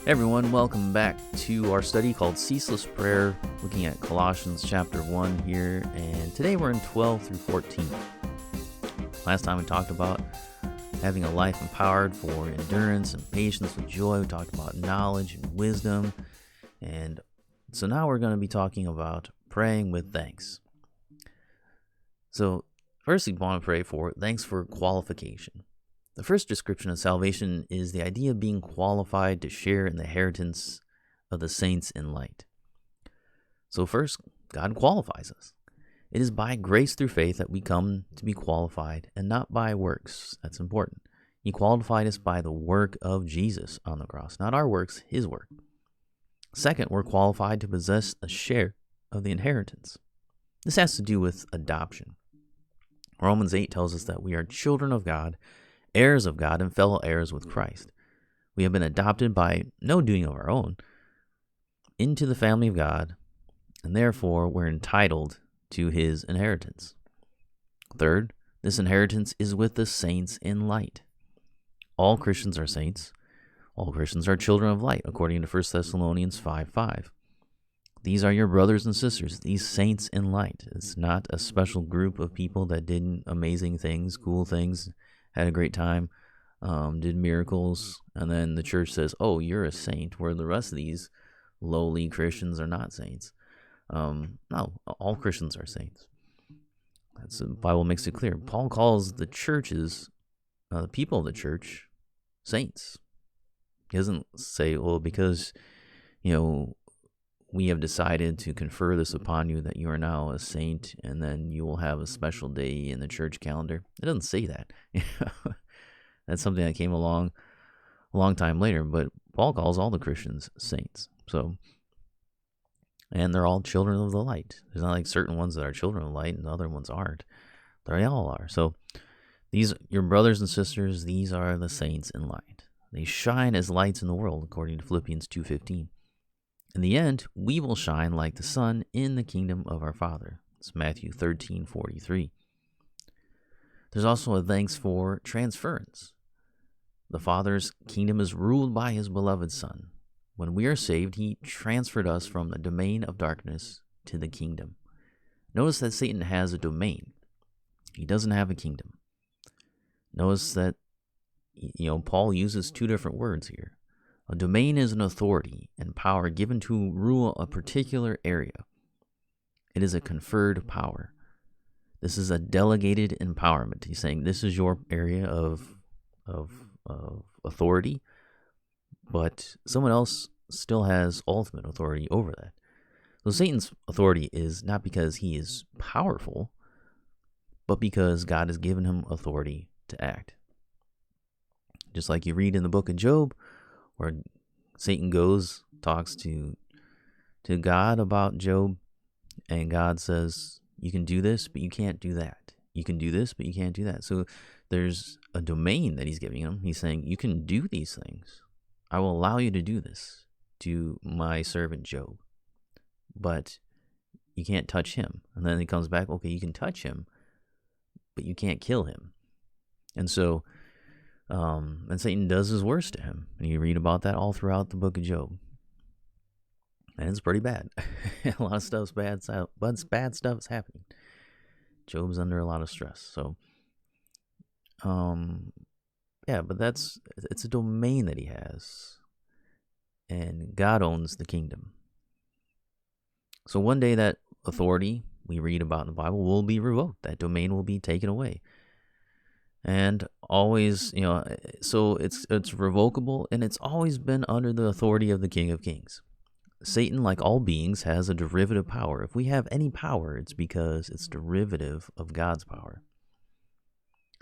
Hey everyone, welcome back to our study called Ceaseless Prayer, looking at Colossians chapter 1 here, and today we're in 12 through 14. Last time we talked about having a life empowered for endurance and patience with joy. We talked about knowledge and wisdom, and so now we're going to be talking about praying with thanks. So first we want to pray for thanks for qualification. The first description of salvation is the idea of being qualified to share in the inheritance of the saints in light. So first, God qualifies us. It is by grace through faith that we come to be qualified and not by works. That's important. He qualified us by the work of Jesus on the cross, not our works, his work. Second, we're qualified to possess a share of the inheritance. This has to do with adoption. Romans 8 tells us that we are children of God, heirs of God, and fellow heirs with Christ. We have been adopted by no doing of our own into the family of God, and therefore we're entitled to his inheritance. Third, this inheritance is with the saints in light. All Christians are saints. All Christians are children of light, according to 1 Thessalonians 5:5. These are your brothers and sisters, these saints in light. It's not a special group of people that did amazing things, cool things, had a great time, did miracles, and then the church says, oh, you're a saint, where the rest of these lowly Christians are not saints. No, all Christians are saints. The Bible makes it clear. Paul calls the churches, the people of the church, saints. He doesn't say, well, because, we have decided to confer this upon you that you are now a saint, and then you will have a special day in the church calendar. It doesn't say that. That's something that came along a long time later, but Paul calls all the Christians saints. And they're all children of the light. There's not like certain ones that are children of light and the other ones aren't. They all are. So these, your brothers and sisters, these are the saints in light. They shine as lights in the world, according to Philippians 2:15. In the end, we will shine like the sun in the kingdom of our Father. It's Matthew 13:43. There's also a thanks for transference. The Father's kingdom is ruled by his beloved Son. When we are saved, he transferred us from the domain of darkness to the kingdom. Notice that Satan has a domain. He doesn't have a kingdom. Notice that, Paul uses two different words here. A domain is an authority and power given to rule a particular area. It is a conferred power. This is a delegated empowerment. He's saying this is your area of authority, but someone else still has ultimate authority over that. So Satan's authority is not because he is powerful, but because God has given him authority to act. Just like you read in the book of Job, where Satan talks to God about Job, and God says, you can do this, but you can't do that. You can do this, but you can't do that. So there's a domain that he's giving him. He's saying, you can do these things. I will allow you to do this to my servant Job, but you can't touch him. And then he comes back, okay, you can touch him, but you can't kill him. And so and Satan does his worst to him. And you read about that all throughout the book of Job. And it's pretty bad. A lot of stuff's bad. Bad stuff is happening. Job's under a lot of stress. So, but it's a domain that he has. And God owns the kingdom. So one day that authority we read about in the Bible will be revoked. That domain will be taken away. And always, so it's revocable, and it's always been under the authority of the King of Kings. Satan, like all beings, has a derivative power. If we have any power, it's because it's derivative of God's power.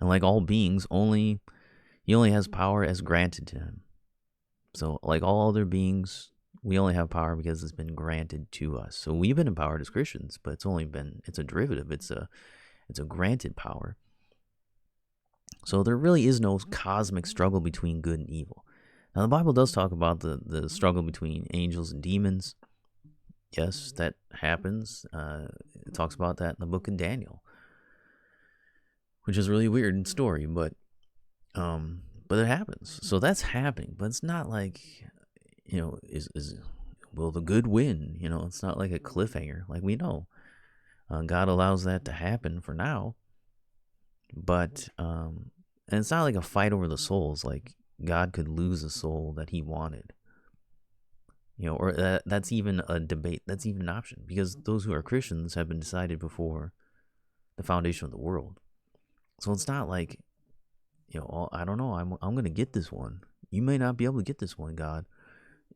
And like all beings, he only has power as granted to him. So like all other beings, we only have power because it's been granted to us. So we've been empowered as Christians, but it's a derivative. It's a granted power. So there really is no cosmic struggle between good and evil. Now, the Bible does talk about the struggle between angels and demons. Yes, that happens. It talks about that in the book of Daniel, which is a really weird story, but it happens. So that's happening, but it's not like is will the good win? It's not like a cliffhanger. Like we know, God allows that to happen for now, but and it's not like a fight over the souls. Like God could lose a soul that He wanted, or that's even a debate. That's even an option, because those who are Christians have been decided before the foundation of the world. So it's not like, I don't know. I'm gonna get this one. You may not be able to get this one, God.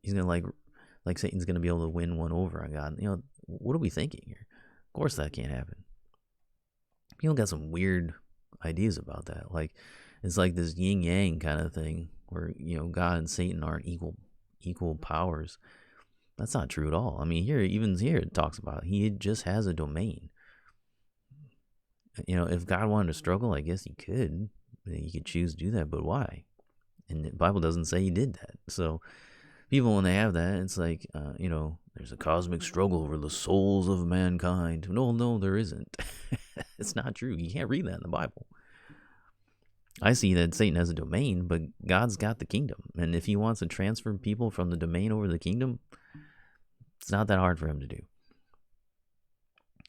He's gonna like Satan's gonna be able to win one over on God. What are we thinking here? Of course that can't happen. People got some weird ideas about that. Like it's like this yin yang kind of thing where God and Satan aren't equal powers. That's not true at all. I mean, here it talks about he just has a domain. If God wanted to struggle, I guess He could. He could choose to do that, but why? And the Bible doesn't say He did that. So people, when they have that, it's like, there's a cosmic struggle over the souls of mankind. No, there isn't. It's not true. You can't read that in the Bible. I see that Satan has a domain, but God's got the kingdom. And if He wants to transfer people from the domain over to the kingdom, it's not that hard for Him to do.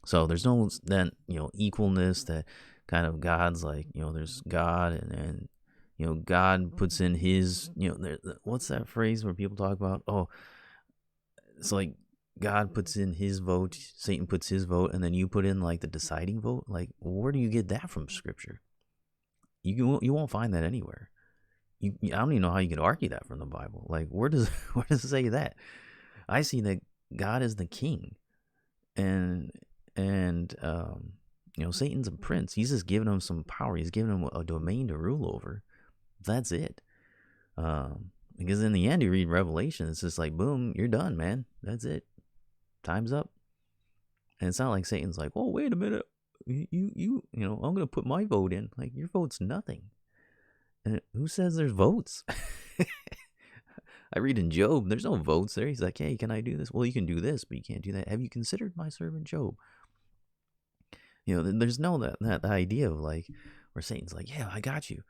So there's no that equalness that kind of God's like, there's God and God puts in His, what's that phrase where people talk about? Oh, it's like God puts in His vote, Satan puts his vote, and then you put in like the deciding vote. Like, where do you get that from Scripture? You won't find that anywhere. I don't even know how you could argue that from the Bible. Like, where does it say that? I see that God is the king, and Satan's a prince. He's just giving him some power. He's giving him a domain to rule over. That's it. Because in the end, you read Revelation, it's just like, boom, you're done, man. That's it. Time's up. And it's not like Satan's like, oh, wait a minute. I'm going to put my vote in. Like, your vote's nothing. And who says there's votes? I read in Job, there's no votes there. He's like, hey, can I do this? Well, you can do this, but you can't do that. Have you considered my servant Job? There's no that idea of like, where Satan's like, yeah, I got you.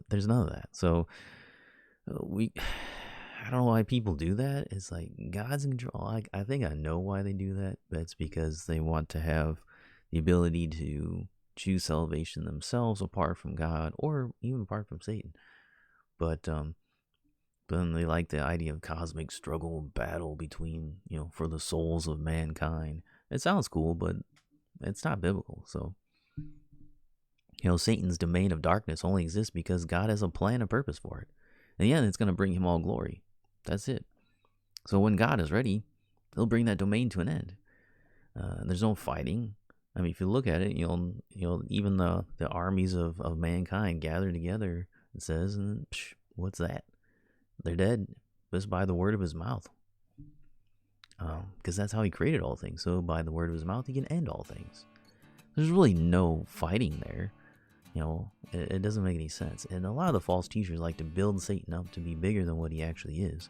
There's none of that. So I don't know why people do that. It's like God's in control. I think I know why they do that. That's because they want to have the ability to choose salvation themselves apart from God or even apart from Satan. But then they like the idea of cosmic struggle and battle between, for the souls of mankind. It sounds cool, but it's not biblical. So, Satan's domain of darkness only exists because God has a plan and purpose for it. And yeah, it's going to bring Him all glory. That's it. So when God is ready, He'll bring that domain to an end. There's no fighting. I mean, if you look at it, even the armies of mankind gather together, it says, and what's that? They're dead just by the word of His mouth. Because that's how He created all things. So by the word of His mouth, He can end all things. There's really no fighting there. It doesn't make any sense. And a lot of the false teachers like to build Satan up to be bigger than what he actually is.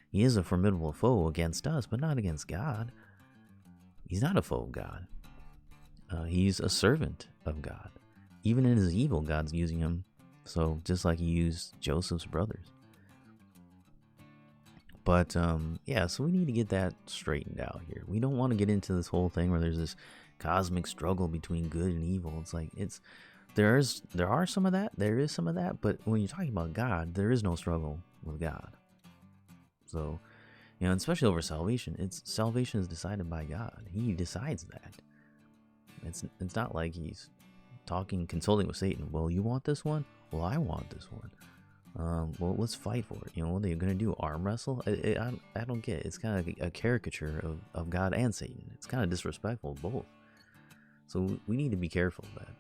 He is a formidable foe against us, but not against God. He's not a foe of God. He's a servant of God. Even in his evil, God's using him. So just like He used Joseph's brothers. But so we need to get that straightened out here. We don't want to get into this whole thing where there's this cosmic struggle between good and evil. It's like there is some of that, but when you're talking about God, there is no struggle with God. So, especially over salvation, salvation is decided by God. He decides that. It's not like He's consulting with Satan. Well, you want this one? Well, I want this one. Well, let's fight for it. What are they going to do? Arm wrestle? I don't get it. It's kind of a caricature of God and Satan. It's kind of disrespectful of both. So we need to be careful of that.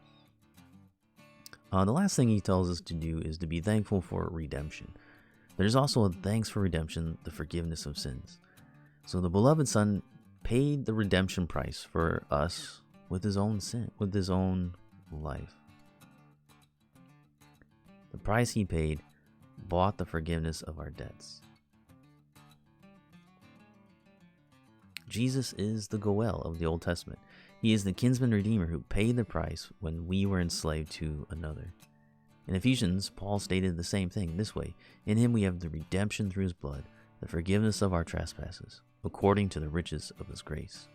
The last thing He tells us to do is to be thankful for redemption. There's also a thanks for redemption, the forgiveness of sins. So the beloved Son paid the redemption price for us with His own sin, with His own life. The price He paid bought the forgiveness of our debts. Jesus is the Goel of the Old Testament. He is the kinsman redeemer who paid the price when we were enslaved to another. In Ephesians, Paul stated the same thing this way: in Him we have the redemption through His blood, the forgiveness of our trespasses, according to the riches of his grace.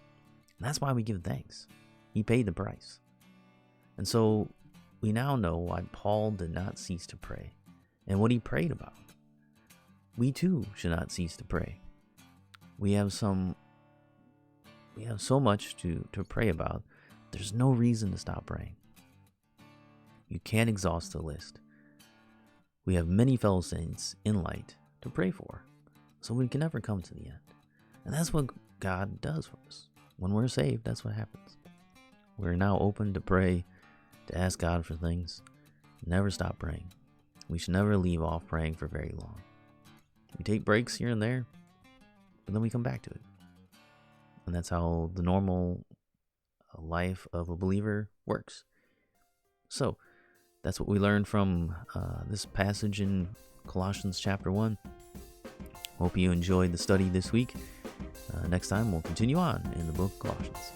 And that's why we give thanks. He paid the price. And so we now know why Paul did not cease to pray and what he prayed about. We too should not cease to pray. We have so much to pray about. There's no reason to stop praying. You can't exhaust the list. We have many fellow saints in light to pray for, so we can never come to the end. And that's what God does for us. When we're saved, that's what happens. We're now open to pray, to ask God for things. Never stop praying. We should never leave off praying for very long. We take breaks here and there, but then we come back to it. And that's how the normal life of a believer works. So, that's what we learned from this passage in Colossians chapter 1. Hope you enjoyed the study this week. Next time, we'll continue on in the book of Colossians.